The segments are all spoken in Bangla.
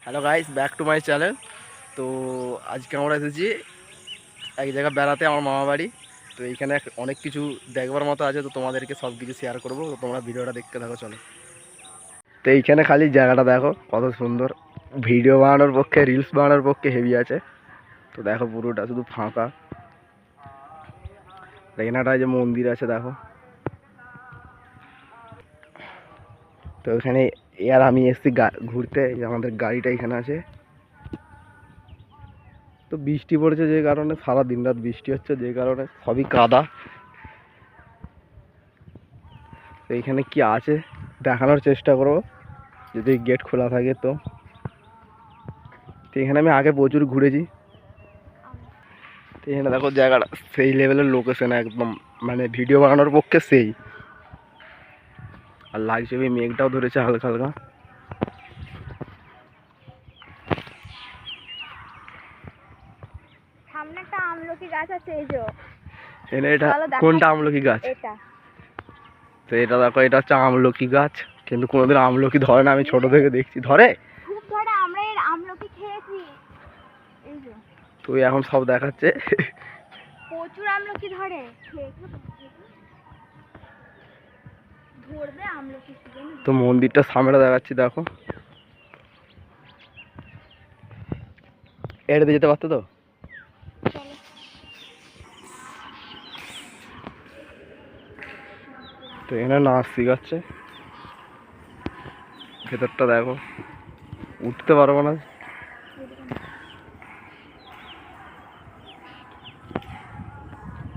Hello guys, back to my channel. তো আজকে আমরা এসেছি এক জায়গায় বেড়াতে, আমার মামা বাড়ি। তো এইখানে অনেক কিছু দেখবার মতো আছে, তো তোমাদেরকে সব কিছু শেয়ার করবো। তো তোমরা ভিডিওটা দেখতে থাকো, চলো। তো এইখানে খালি জায়গাটা দেখো কত সুন্দর। ভিডিও বানানোর পক্ষে, রিলস বানানোর পক্ষে হেভি আছে। তো দেখো পুরোটা শুধু ফাঁকা। এখানটা যে মন্দির আছে দেখো। তো এখানে আর আমি এসেছি ঘুরতে। আমাদের গাড়িটা এখানে আছে। তো বৃষ্টি পড়েছে যে কারণে, সারা দিন রাত বৃষ্টি হচ্ছে যে কারণে সবই কাদা। তো এখানে কি আছে দেখানোর চেষ্টা করবো যদি গেট খোলা থাকে। তো এখানে আমি আগে প্রচুর ঘুরেছি। তো এখানে দেখো জায়গাটা সেই লেভেলের লোকেশন একদম, মানে ভিডিও বানানোর পক্ষে সেই। আর লাগছে মেঘটাও ধরেছে হালকা হালকা। সামনে একটা আমলকি গাছ আছে, এই যে এখানে এটা কোনটা আমলকি গাছ? এটা। তো এটা দেখো, এটা হচ্ছে আমলকি গাছ, কিন্তু কোনোদিন আমলকি ধরে না। আমি ছোট থেকে দেখছি ধরে, খুব ধরে। আমরা এর আমলকি খেয়েছি। এই যে তো এখন সব দেখাচ্ছে। প্রচুর আমলকি ধরে। ধরবে আমলকি সিজন। তো মন্দিরটা সামনে দেখাচ্ছি দেখো। এটাতে যেতে পারতো তো। তো এখানে নাচ শিখাচ্ছে। ভেতরটা দেখো, উঠতে পারবো না।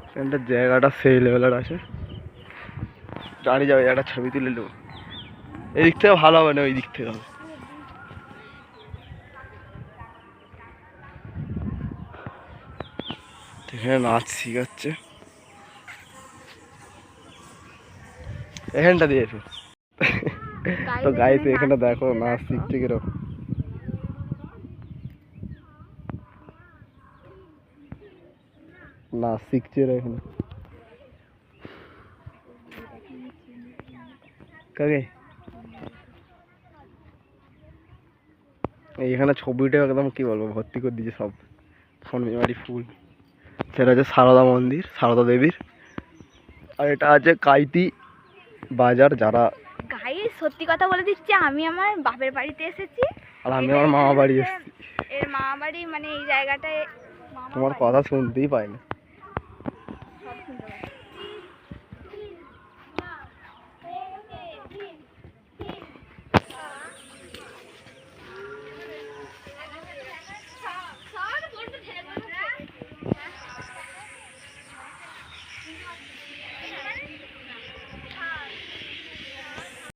এখানটা জায়গাটা সেই লেভেলের আছে। দাঁড়িয়ে যাবে, একটা ছবি তুলে নেবো। এই দিক থেকে ভালো হবে না, ওই দিক থেকে হবে। এখানে নাচ শিখাচ্ছে। এখানটা দিয়েছো। তো গাইস এখানে দেখো নাচ শিখছে কিরকম। নাচ শিখছে এখানে। কাকে এইখানে ছবিটা একদম কি বলবো, ভর্তি করে দিয়েছে সব ফোন মেমারি ফুল। সেটা হচ্ছে সারদা মন্দির, সারদা দেবীর। আর এটা আছে কাইতি বাজার। যারা গাইস সত্যি কথা বলে দিচ্ছি, আমি আমার বাপের বাড়িতে এসেছি। আর আমি আমার মামা বাড়ি এসেছি। এর মামা বাড়ি মানে এই জায়গাটায়। তোমার কথা শুনতেই পাই না।